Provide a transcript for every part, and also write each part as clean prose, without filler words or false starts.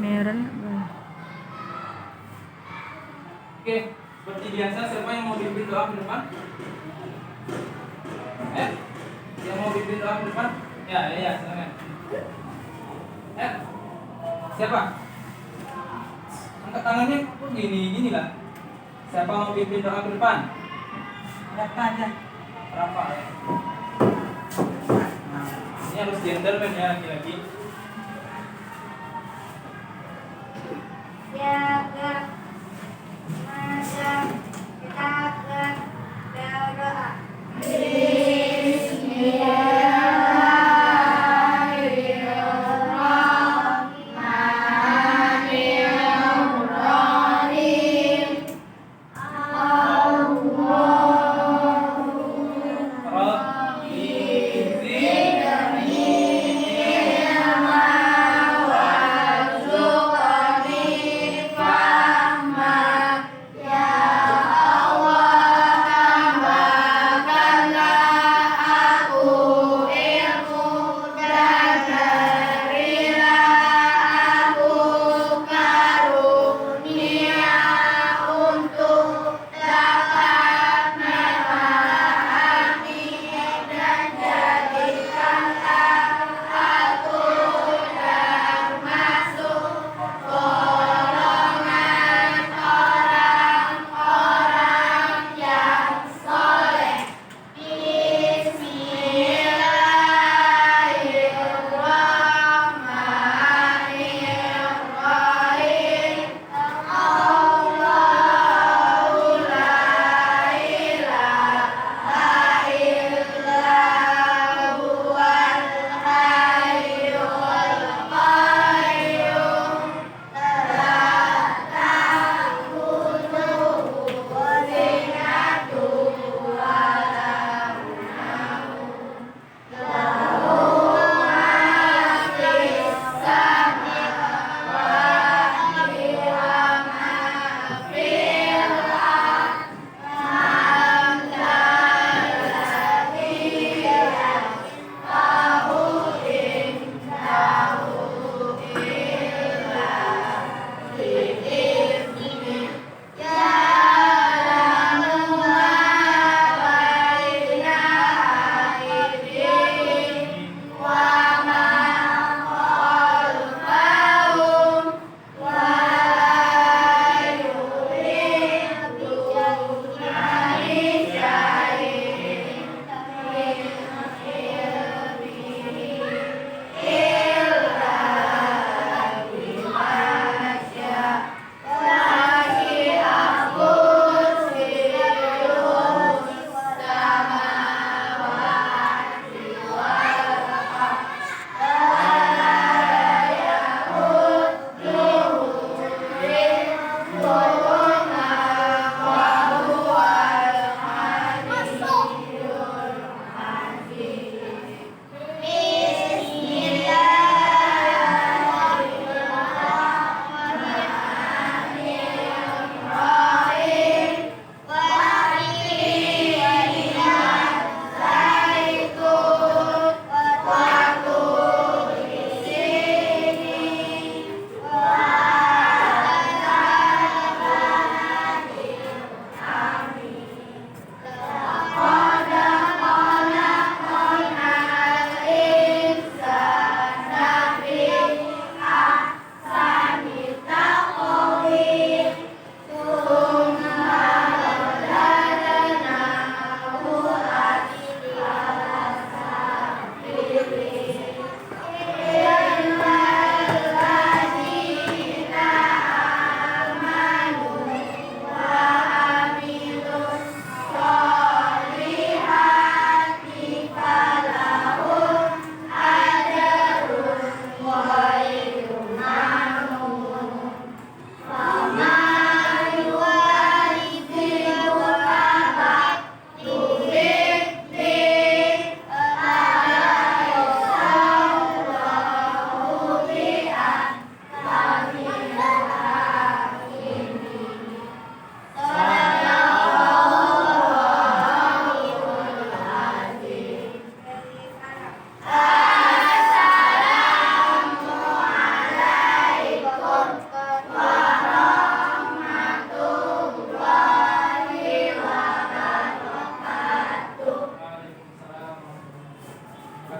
Meren. Oke, seperti biasa, siapa yang mau pimpin doa ke depan? Yang mau pimpin doa ke depan? Ya, silakan. Siapa? Angkat tangannya kok gini lah. Siapa mau pimpin doa ke depan? Berapa aja? Berapa ya? Ini harus gentleman ya, laki-laki. Ya, masa kita berdoa.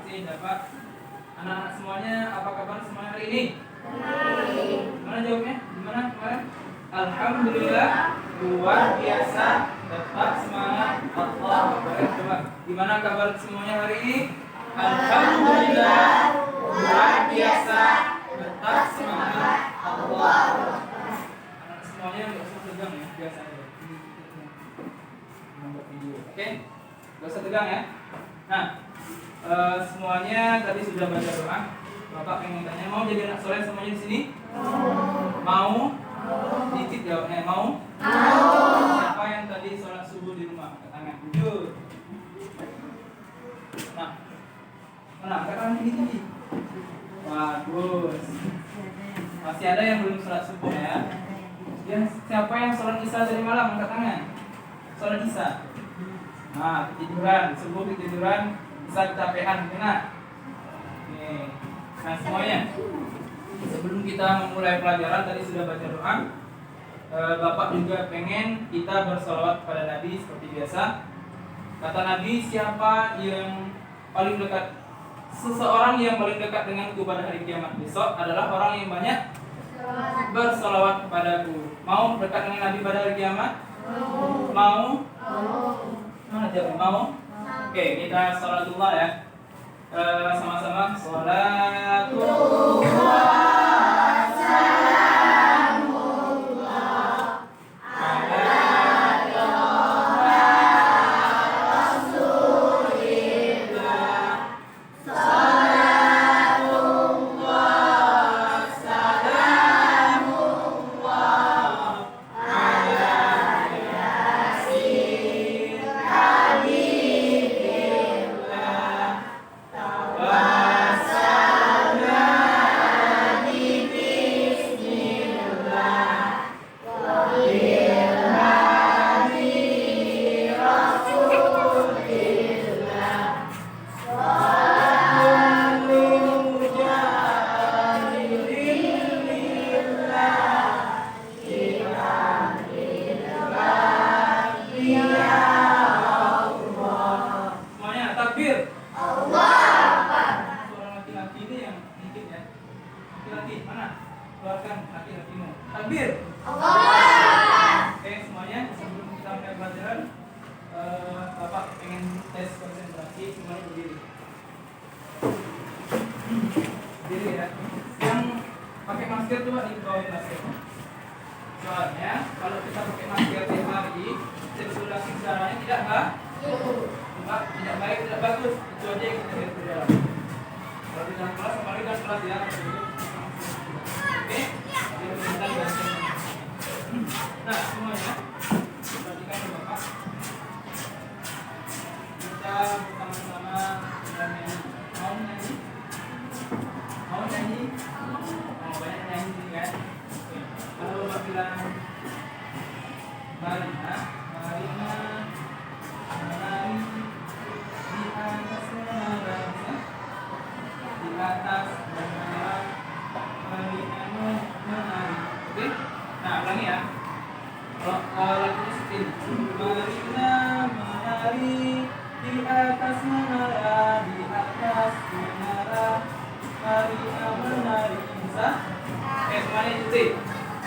kasih dapat. Anak-anak semuanya, apa kabar semuanya hari ini? Gimana jawabnya? Gimana kemarin? Alhamdulillah, luar biasa, tetap semangat, Allah Akbar. Coba, gimana kabar semuanya hari ini? Alhamdulillah, luar biasa, tetap semangat, Allah Akbar. Anak semuanya nggak usah tegang ya, biasa aja. Membuat video, oke? Nggak usah tegang ya. Nah, semuanya tadi sudah baca doa. Bapak pengen tanya, mau jadi anak soleh semuanya di sini? Mau? Dikit jawabnya, mau? Siapa yang tadi sholat subuh di rumah? Angkat tangan, jujur. Nah, mana? Angkat tangan ini tadi. Bagus. Masih ada yang belum sholat subuh ya? Siapa yang sholat isya dari malam? Angkat tangan. Sholat isya. Nah, ketiduran, subuh ketiduran, isya kecapean, kena. Oke. Nah semuanya, sebelum kita memulai pelajaran tadi sudah baca doa. Bapak juga pengen kita bersolawat pada Nabi seperti biasa. Kata Nabi, siapa yang paling dekat, seseorang yang paling dekat denganku pada hari kiamat besok adalah orang yang banyak bersolawat kepadaku. Mau dekat dengan Nabi pada hari kiamat? Mau? Mana jawabnya? Mau? Oke, kita sholatullah ya. Sama-sama sholatullah.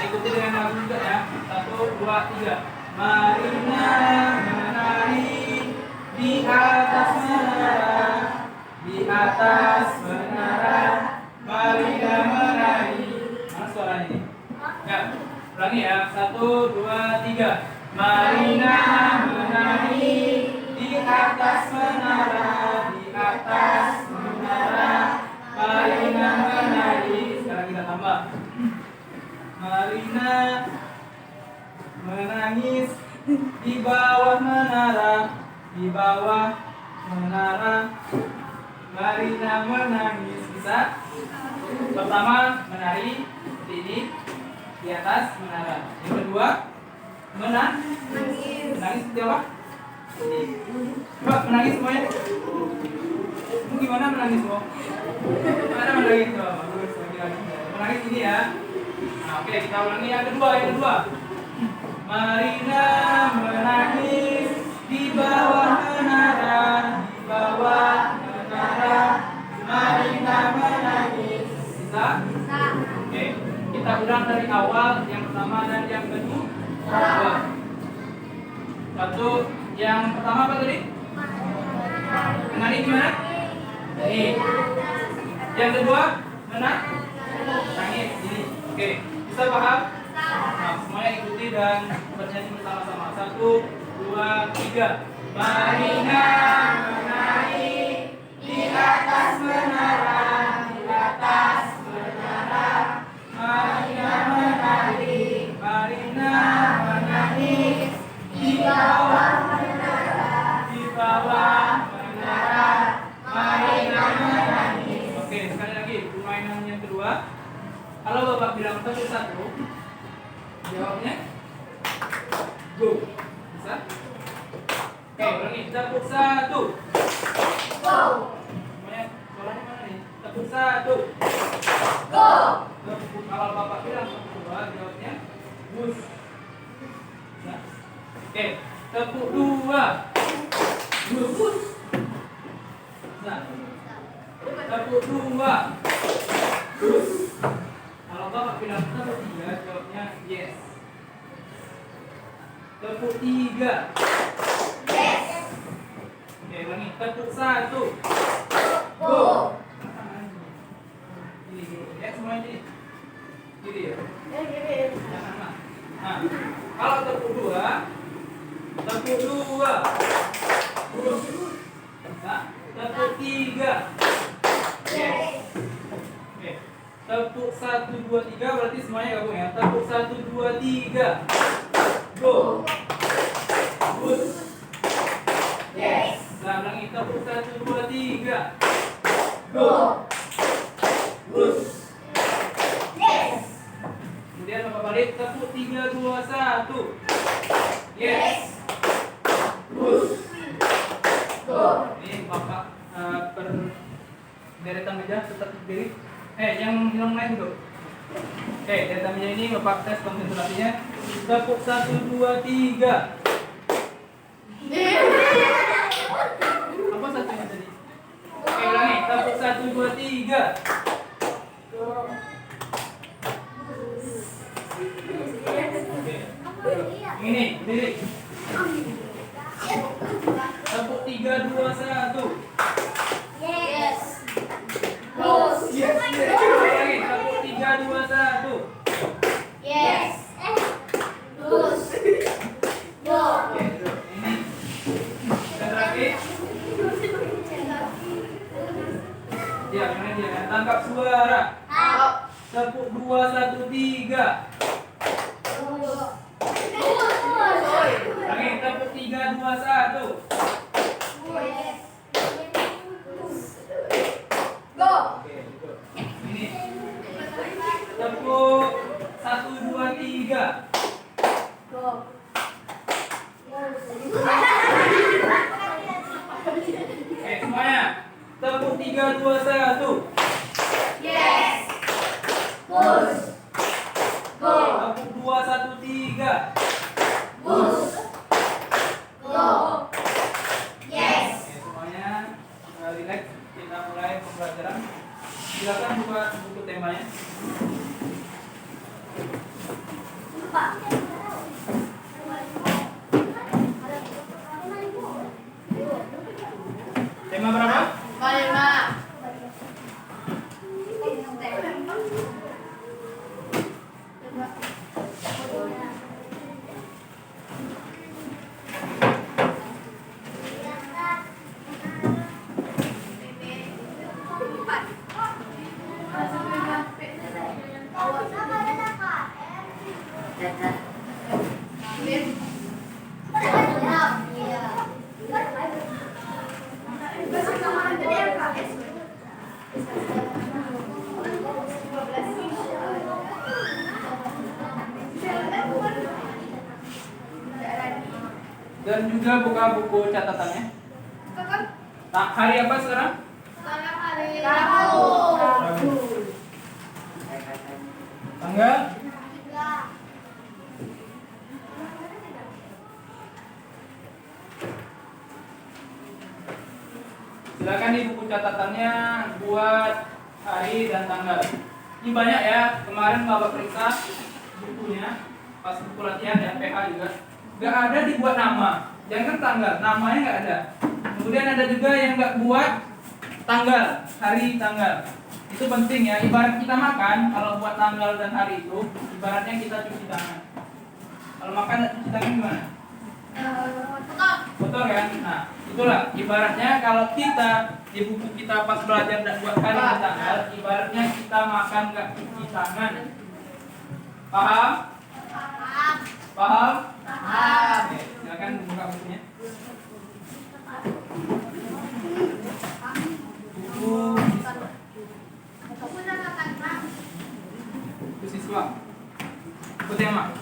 Ikuti dengan lagu juga ya. 1, 2, 3. Marilah menari di atas menara, di atas menara. Marilah menari. Mana suaranya ini? Ya, ulangi ya. 1, 2, 3. Marilah menari di atas menara, di atas menara. Marilah menari. Sekarang kita tambah. Marina menangis di bawah menara, di bawah menara. Marina menangis. Bisa? Pertama menari seperti ini di atas menara. Yang kedua menangis. Menangis seperti apa? Ini. Coba menangis semuanya. Kamu gimana menangis semua? Mana menangis coba? Bagus. Menangis ini ya. Nah, oke, kita ulangi yang kedua. Marina menangis di bawah menara, di bawah menara. ulang dari awal, yang pertama dan yang kedua. Satu, yang pertama apa tadi? Menari gimana? Ini. Yang kedua, mana? Nangis. Ini. Oke, bisa paham? Nah, semuanya ikuti dan bernyanyi bersama-sama. 1, 2, 3. Marilah menari di atas menara, di atas menara. Marilah menari, marilah menari di bawah menara, di bawah menara. Marilah menari. Oke, sekali lagi permainan yang kedua. Kalau Bapak bilang tepuk 1, jawabnya go. Bisa? Oke, ulangi. Tepuk 1. Go. Semuanya suaranya mana nih? Tepuk 1. Go. Tepuk, kalau Bapak bilang tepuk 2, jawabnya bus. Bisa? Oke, tepuk 2. Bus. Bisa? Tepuk 2. Bus. Kalau Bapak bilang tepuk 3, jawabnya yes. Tepuk 3. Yes. Oke, ulangi. Tepuk 1. Go. Ini dulu. Ya, semuanya ini. Gini ya. Jangan mah. Nah, kalau tepuk 2. Tepuk 2. Bus. Bisa? Tepuk 3. Yes. Oke. Tepuk 1, 2, 3 berarti semuanya gabung ya. Tepuk 1, 2, 3. Go. Bus. Yes. Nah, ulangi. Tepuk 1, 2, 3. Go. Bus. Yes. Kemudian Bapak balik. Tepuk 3, 2, 1. Yes. Bus. Go. Ini Bapak per deretan meja tetap berdiri. Yang lain dulu. Oke, deretan meja ini Bapak tes konsentrasinya. Tepuk 1, 2, 3. Apa satunya tadi? Oke, ulangi. Tepuk 1, 2, 3. Oke. Ini, berdiri. Tepuk 3, 2, 1. Yes. Bus. Yes. Lagi. Tepuk 3, 2, 1. Yes. Bus. Go. Oke, ini. Dan terakhir. Ya, mana dia? Tangkap suara. Tepuk 2, 1, 3. Lagi. Tepuk 3, 2, 1. Go. Oke, betul. Ini. Tepuk 1, 2, 3. Go. Oke, semuanya. Tepuk 3, 2, 1. Yes. Bus. Go. Tepuk 2, 1, 3. Bus. Go. Yes. Oke, semuanya relax. Kita mulai pembelajaran. Silakan buka buku temanya. Tema berapa? Kelima. Dan juga buka buku catatannya. Hari apa sekarang? Rabu. Tanggal? Silakan di buku catatannya buat hari dan tanggal. Ini banyak ya, kemarin Bapak periksa bukunya, pas buku latihan ya, PH juga. Gak ada dibuat nama, jangan tanggal, namanya gak ada. Kemudian ada juga yang gak buat tanggal, hari tanggal. Itu penting ya, ibarat kita makan, kalau buat tanggal dan hari itu, ibaratnya kita cuci tangan. Kalau makan gak cuci tangan gimana? Kotor kan? Nah, itulah ibaratnya kalau kita di buku kita pas belajar dan buat hari dan tanggal, ibaratnya kita makan gak cuci tangan. Paham? Paham? Oke, silakan buka bukunya. Buku siswa. Buku tema.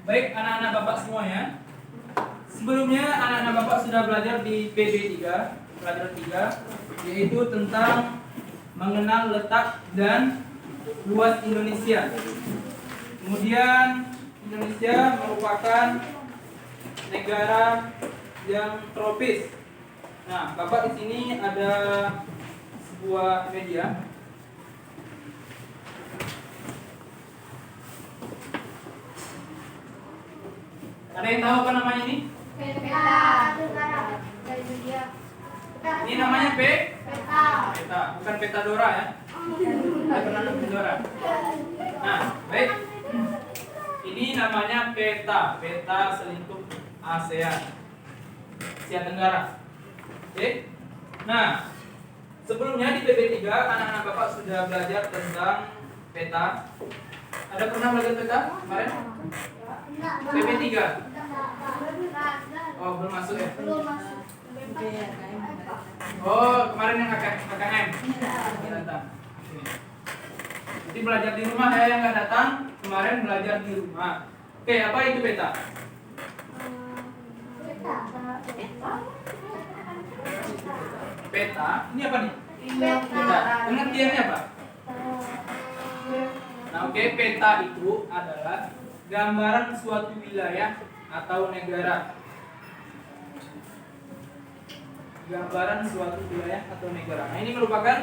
Baik, anak-anak Bapak semuanya. Sebelumnya anak-anak Bapak sudah belajar di PB3, pelajaran 3, yaitu tentang mengenal letak dan luas Indonesia. Kemudian Indonesia merupakan negara yang tropis. Nah, Bapak di sini ada sebuah media. Ada yang tahu apa namanya ini? Ini namanya peta, bukan peta Dora ya. Saya pernah nonton Dora. Nah, baik. Ini namanya peta selingkup ASEAN, Asia Tenggara. Oke. Nah, sebelumnya di PB3 anak-anak Bapak sudah belajar tentang peta. Ada pernah belajar peta kemarin? PB3. Oh, belum masuk ya? Oh, kemarin yang KKM. Datang. Jadi belajar di rumah ya, yang nggak datang kemarin belajar di rumah. Oke, apa itu peta? Peta, ini apa nih? Peta. Pengertiannya apa? Nah, oke, peta itu adalah gambaran suatu wilayah atau negara. Gambaran suatu wilayah atau negara. Nah, ini merupakan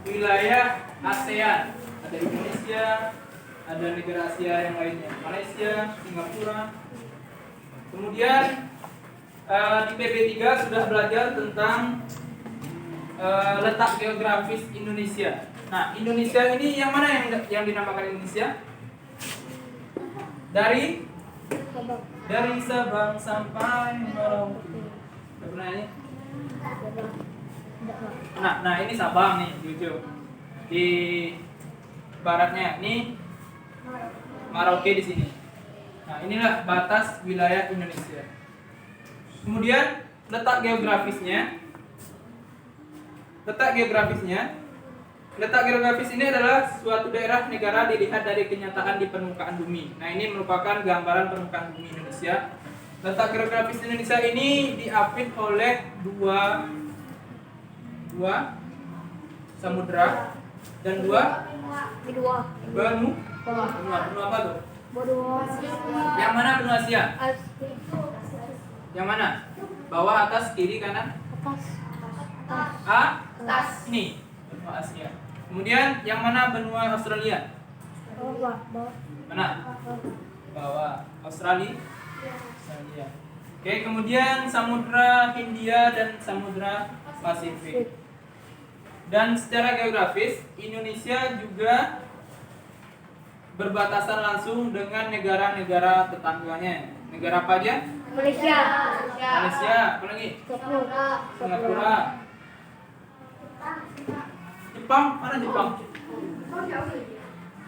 wilayah ASEAN. Ada Indonesia, ada negara Asia yang lainnya, Malaysia, Singapura. Kemudian di PB3 sudah belajar tentang letak geografis Indonesia. Nah, Indonesia ini yang mana yang dinamakan Indonesia? Dari Sabang sampai Merauke. Udah pernah ini? Nah ini Sabang nih, jujur. Di baratnya ini Merauke di sini. Nah, inilah batas wilayah Indonesia. Kemudian letak geografisnya. Letak geografis ini adalah suatu daerah negara dilihat dari kenyataan di permukaan bumi. Nah, ini merupakan gambaran permukaan bumi Indonesia. Letak geografis Indonesia ini diapit oleh dua samudra dan dua benua. Benua apa tuh? Yang mana benua Asia? Yang mana? Bawah, atas, kiri, kanan? Atas. Ini benua Asia. Kemudian yang mana benua Australia? Mana? Bawah. Australia. Oke, kemudian Samudra Hindia dan Samudra Pasifik. Dan secara geografis, Indonesia juga berbatasan langsung dengan negara-negara tetangganya. Negara apa aja? Malaysia. Apa lagi? Singapura. Jepang, mana Jepang?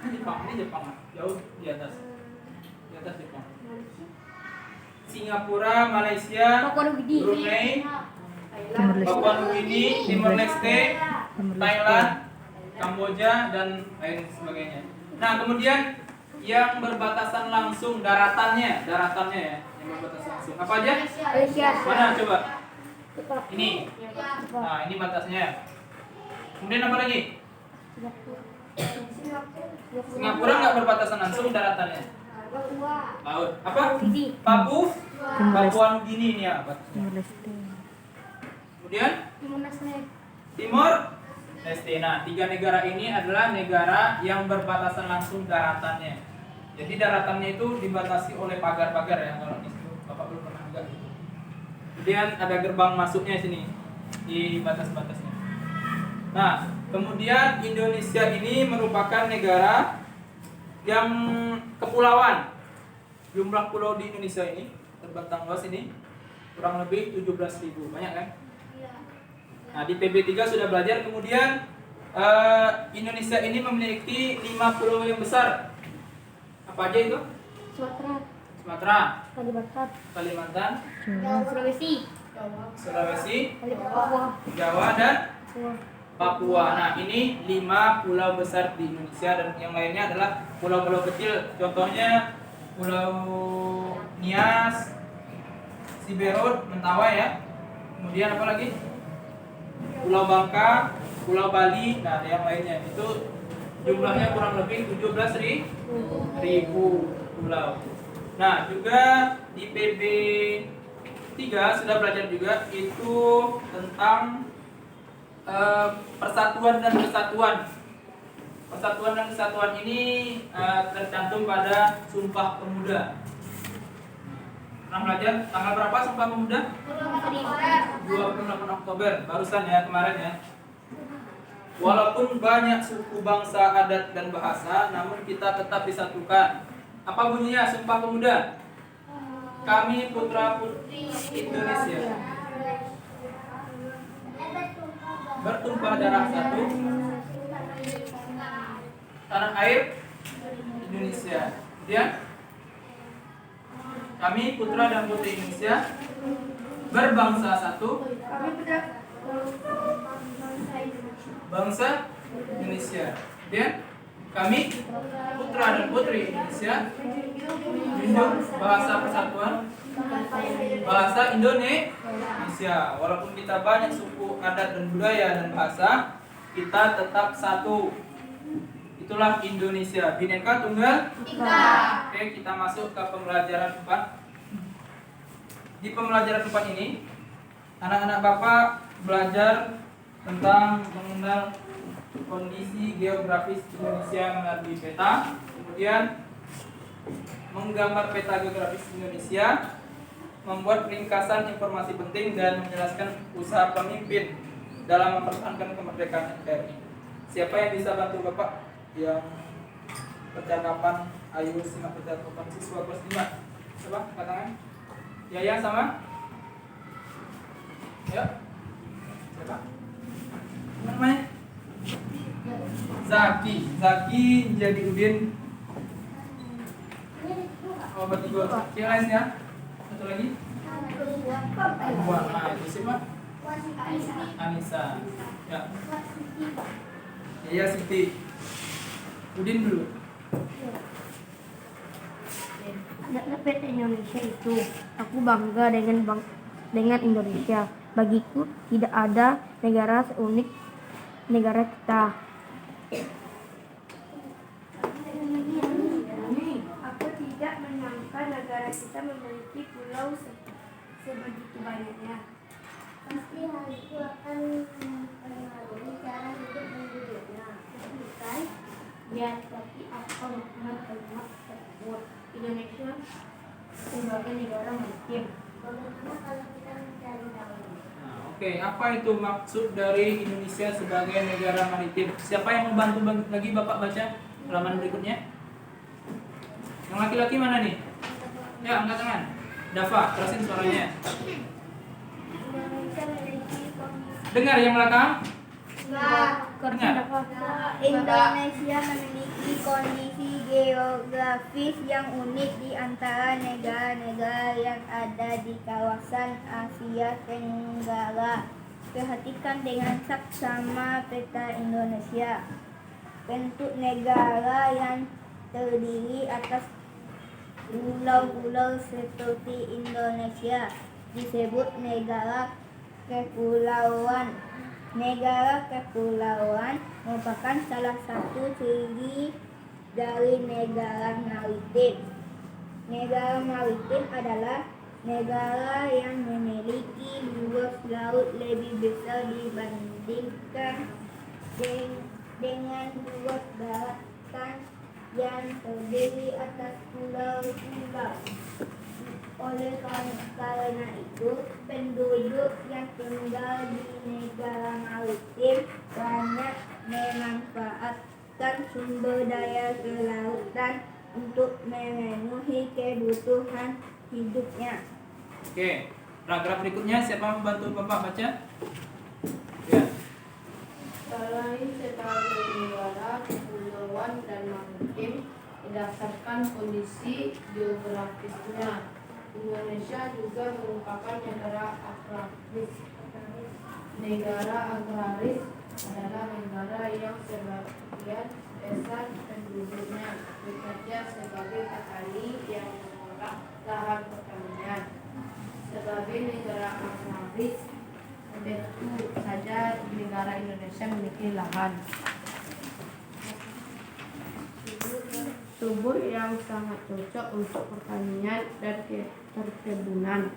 Ini Jepang, jauh di atas. Di atas Jepang. Singapura, Malaysia, Papua Nugini. Brunei, Timur Leste. Papua Nugini, Timor Leste, Thailand, Kamboja, dan lain sebagainya. Nah, kemudian yang berbatasan langsung daratannya ya, yang berbatasan langsung. Apa aja? Malaysia. Mana coba? Ini. Nah, ini batasnya. Kemudian apa lagi? Singapura nggak berbatasan langsung daratannya. Laut. Apa? Papua Nugini ini ya batasnya. Timur Leste. Kemudian Timor Leste. Nah, 3 negara ini adalah negara yang berbatasan langsung daratannya. Jadi daratannya itu dibatasi oleh pagar-pagar ya, kalau di situ Bapak belum pernah lihat gitu. Kemudian ada gerbang masuknya sini di batas-batasnya. Nah, kemudian Indonesia ini merupakan negara yang kepulauan. Jumlah pulau di Indonesia ini terbentang luas ini kurang lebih 17.000. Banyak kan? Nah, di PB3 sudah belajar. Kemudian Indonesia ini memiliki 5 pulau yang besar. Apa aja itu? Sumatera, Kalimantan, Sulawesi, Jawa, dan Papua. Nah, ini 5 pulau besar di Indonesia, dan yang lainnya adalah pulau-pulau kecil. Contohnya Pulau Nias, Siberut, Mentawai ya. Kemudian apa lagi? Pulau Bangka, Pulau Bali, nah yang lainnya itu jumlahnya kurang lebih 17.000 pulau. Nah, juga di PB3 sudah belajar juga itu tentang persatuan dan kesatuan. Persatuan dan kesatuan ini tercantum pada Sumpah Pemuda. Pernah belajar tanggal berapa Sumpah Pemuda? 28 Oktober, barusan ya, kemarin ya. Walaupun banyak suku, bangsa, adat, dan bahasa, namun kita tetap disatukan. Apa bunyinya Sumpah Pemuda? Kami putra-putri Indonesia, bertumpah darah satu, tanah air Indonesia. Kemudian kami putra dan putri Indonesia, berbangsa satu, bangsa Indonesia. Kemudian kami putra dan putri Indonesia, junjung bahasa persatuan, bahasa Indonesia. Walaupun kita banyak suku, adat, dan budaya dan bahasa, kita tetap satu. Itulah Indonesia, Bhinneka Tunggal Ika. Oke, kita masuk ke pembelajaran 4. Di pembelajaran 4 ini, anak-anak Bapak belajar tentang mengenal kondisi geografis Indonesia melalui peta, kemudian menggambar peta geografis Indonesia, membuat ringkasan informasi penting, dan menjelaskan usaha pemimpin dalam mempertahankan kemerdekaan RI. Siapa yang bisa bantu Bapak yang percakapan? Ayo simak percakapan siswa kelas 5. Coba angkat tangan. Yaya sama? Ya. Siapa? Namanya? Zaki jadi Udin. Oh, bertiga. Yang lain ya? Satu lagi? Nah, itu siapa? Anissa. Ya. Ya, Siti. Udin dulu. Ada PT Indonesia itu, aku bangga dengan Indonesia. Bagiku tidak ada negara seunik negara kita. Aku tidak menyangka negara kita memiliki pulau sebegitu banyaknya. Pasti hal itu akan mempengaruhi cara hidup penduduknya. Bukan? Ya, tapi apa makna kalimat tersebut? Indonesia sebagai negara maritim. Bagaimana kalau kita mencari tahu? Nah, oke, apa itu maksud dari Indonesia sebagai negara maritim? Siapa yang membantu lagi Bapak baca halaman berikutnya? Yang laki-laki mana nih? Ya, angkat tangan. Dava, terasin suaranya. Indonesia memiliki kondisi. Dengar yang belakang? Enggak. Dengar. Indonesia memiliki kondisi geografis yang unik di antara negara-negara yang ada di kawasan Asia Tenggara. Perhatikan dengan saksama peta Indonesia. Bentuk negara yang terdiri atas pulau-pulau seperti Indonesia disebut negara kepulauan. Negara kepulauan merupakan salah satu ciri dari negara maritim. Negara maritim adalah negara yang memiliki luas laut lebih besar dibandingkan dengan luas daratan yang terdiri atas pulau-pulau. Oleh karena itu, penduduk yang tinggal di negara maritim banyak memanfaatkan sumber daya kelautan untuk memenuhi kebutuhan hidupnya. Oke, paragraf berikutnya siapa membantu Bapak baca? Ya. Selain sebagai negara kepulauan dan maritim, berdasarkan kondisi geografisnya, Indonesia juga merupakan negara agraris. Negara agraris adalah negara yang sebagian besar penduduknya bekerja sebagai petani yang mengolah lahan pertanian. Sebagai negara agraris, tentu saja negara Indonesia memiliki lahan subur yang sangat cocok untuk pertanian dan perkebunan.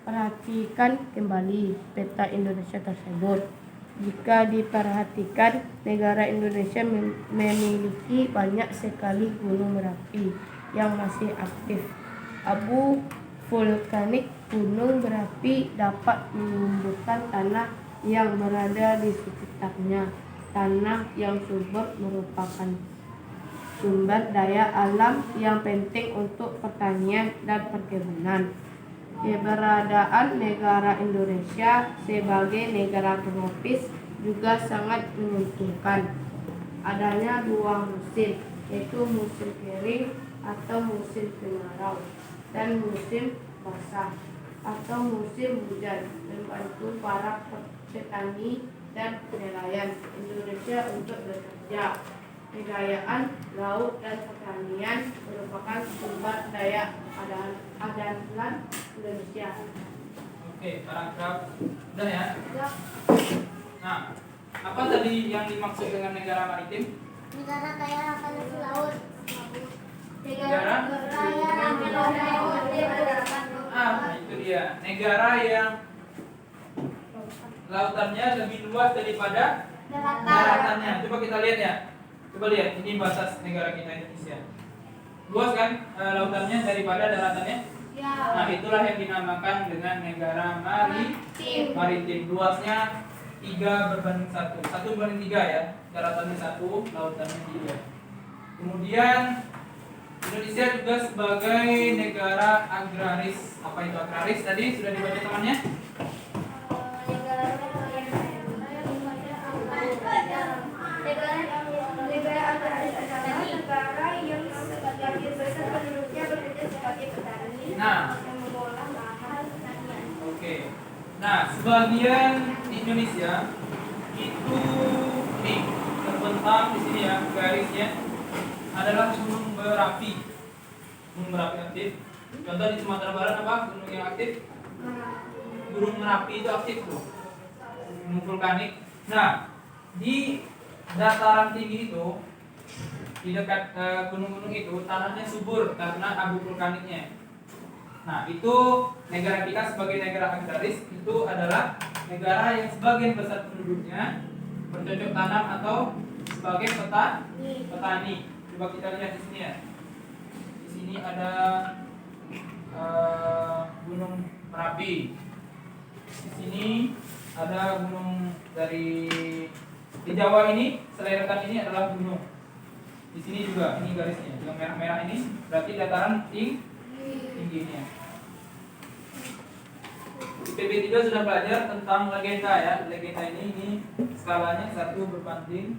Perhatikan kembali peta Indonesia tersebut. Jika diperhatikan, negara Indonesia memiliki banyak sekali gunung berapi yang masih aktif. Abu vulkanik gunung berapi dapat menumbuhkan tanah yang berada di sekitarnya. Tanah yang subur merupakan sumber daya alam yang penting untuk pertanian dan perkebunan. Keberadaan negara Indonesia sebagai negara tropis juga sangat menguntungkan. Adanya dua musim, yaitu musim kering atau musim kemarau dan musim basah atau musim hujan, membantu para petani dan nelayan Indonesia untuk bekerja. Kekayaan laut dan pertanian merupakan sumber daya andalan Indonesia. Oke, paragraf udah ya. Nah, apa tadi yang dimaksud dengan negara maritim? Negara kaya akan laut. Negara? Kaya akan laut. Itu dia. Negara yang lautannya lebih luas daripada daratannya. Coba kita lihat ya. Coba lihat, ini bahasa negara kita Indonesia. Luas kan lautannya daripada daratannya? Ya. Nah, itulah yang dinamakan dengan negara maritim. Luasnya 3/1. 1/3 ya. Daratannya 1, lautannya 3. Kemudian Indonesia juga sebagai negara agraris. Apa itu agraris? Tadi sudah dibaca temannya? Negara agraris adalah negara yang sebagian besar penduduknya bekerja sebagai petani yang mengolah lahan pertanian. Oke. Nah, sebagian di Indonesia itu nih terbentang di sini ya, garisnya adalah gunung berapi. Gunung berapi aktif. Contoh di Sumatera Barat apa? Gunung yang aktif? Gunung Merapi itu aktif tuh. Gunung vulkanik. Nah, di dataran tinggi itu, di dekat gunung-gunung itu tanahnya subur karena abu vulkaniknya. Nah, itu negara kita sebagai negara agraris itu adalah negara yang sebagian besar penduduknya bercocok tanam atau sebagai petani. Coba kita lihat di sini ya. Di sini ada Gunung Merapi. Di sini ada gunung di Jawa ini, selerakan ini adalah gunung. Di sini juga, ini garisnya, yang merah-merah ini berarti dataran tingginya. Di PB3 sudah belajar tentang legenda ya. Legenda ini skalanya 1 berbanding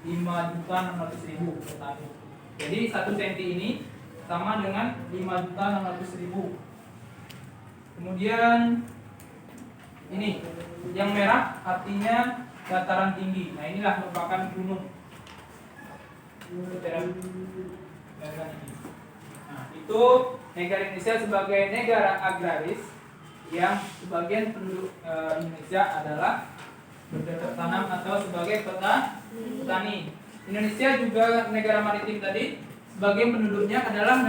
5.600.000 petani. Jadi 1 cm ini sama dengan 5.600.000. Kemudian ini yang merah artinya dataran tinggi. Nah, inilah merupakan gunung. Dataran ini. Nah, itu negara Indonesia sebagai negara agraris yang sebagian penduduk Indonesia adalah bercocok tanam atau sebagai petani. Indonesia juga negara maritim tadi, sebagian penduduknya adalah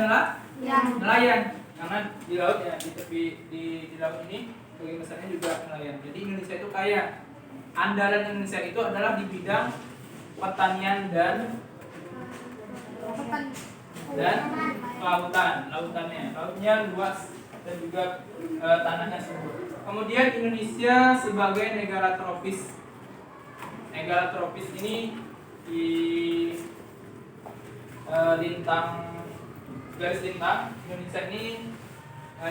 nelayan. Karena di laut ya, di tepi di laut ini sebagian besarnya juga nelayan. Jadi Indonesia itu kaya. Andalan Indonesia itu adalah di bidang pertanian dan lautannya luas dan juga tanahnya subur. Kemudian Indonesia sebagai negara tropis ini di garis lintang Indonesia ini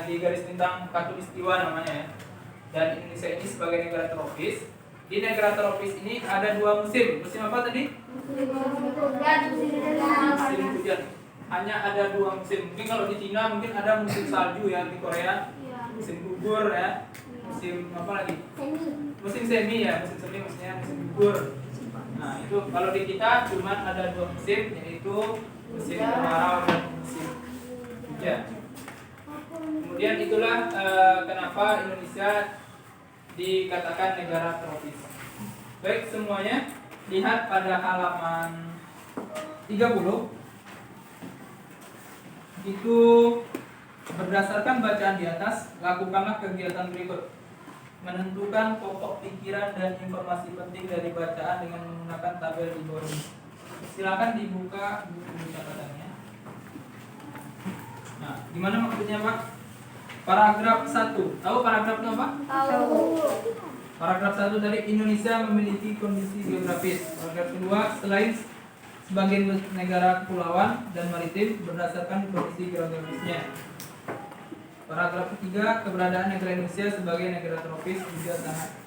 di garis lintang Khatulistiwa namanya ya. Dan Indonesia ini sebagai negara tropis. Di negara tropis ini ada 2 musim. Musim apa tadi? Musim hujan. Hanya ada 2 musim. Mungkin kalau di Cina mungkin ada musim salju ya, di Korea musim gugur ya. Musim apa lagi? Musim semi ya, musim semi maksudnya musim gugur. Nah, itu kalau di kita cuma ada 2 musim, yaitu musim kemarau dan musim hujan. Kemudian itulah kenapa Indonesia dikatakan negara tropis. Baik semuanya, lihat pada halaman 30. Itu berdasarkan bacaan di atas, lakukanlah kegiatan berikut. Menentukan pokok pikiran dan informasi penting dari bacaan dengan menggunakan tabel di bawah ini. Silakan dibuka buku catatannya. Nah, gimana maksudnya Pak? Paragraf 1. Tahu paragraf itu apa? Tahu. Paragraf 1 dari Indonesia memiliki kondisi geografis. Paragraf kedua, selain sebagian negara kepulauan dan maritim berdasarkan kondisi geografisnya. Paragraf ketiga, keberadaan negara Indonesia sebagai negara tropis juga sangat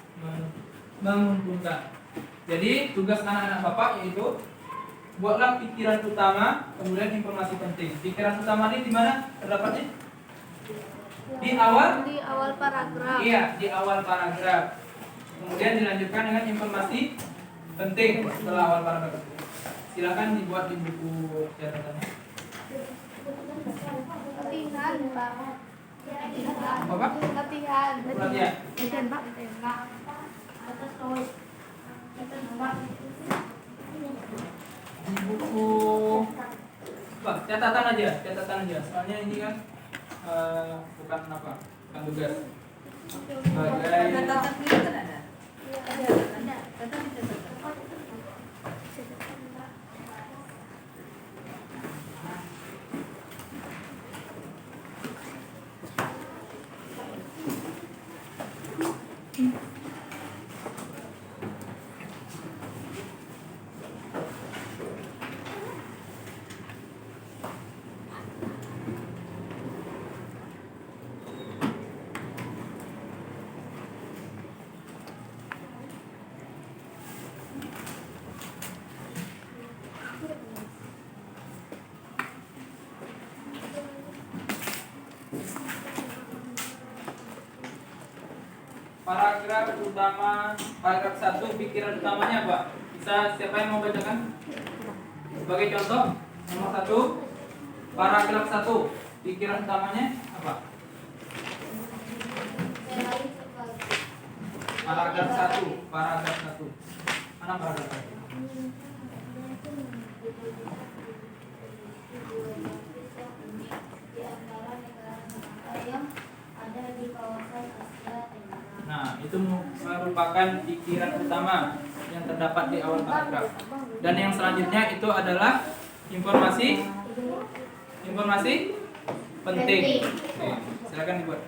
menguntungkan. Jadi tugas anak-anak Bapak yaitu buatlah pikiran utama, kemudian informasi penting. Pikiran utama ini di mana terdapatnya? Di awal paragraf. Iya, di awal paragraf. Kemudian dilanjutkan dengan informasi penting setelah awal paragraf. Silakan dibuat di buku catatannya. Latihan, Pak. Apa Pak? Latihan. Latihan. Pak. Di buku Pak, catatan aja. Soalnya ini kan bukan apa? Bukan tugas. Sebagai Catatan itu kan ada. Ada. Catatan itu ada. paragraf utama, paragraf 1 pikiran utamanya apa? Bisa siapa yang mau bacakan? Sebagai contoh, nomor 1, paragraf 1 pikiran utamanya apa? Paragraf 1, paragraf 1. Mana paragraf 1? Nah, itu merupakan pikiran utama yang terdapat di awal paragraf. Dan yang selanjutnya itu adalah informasi penting. Oke, silakan dibuat.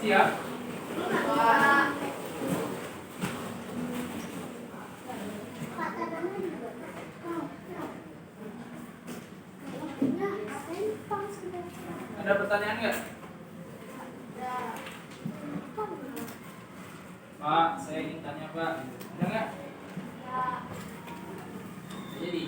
Siap? Ada pertanyaan nggak? Pak, saya ingin tanya Pak. Ada nggak? Jadi.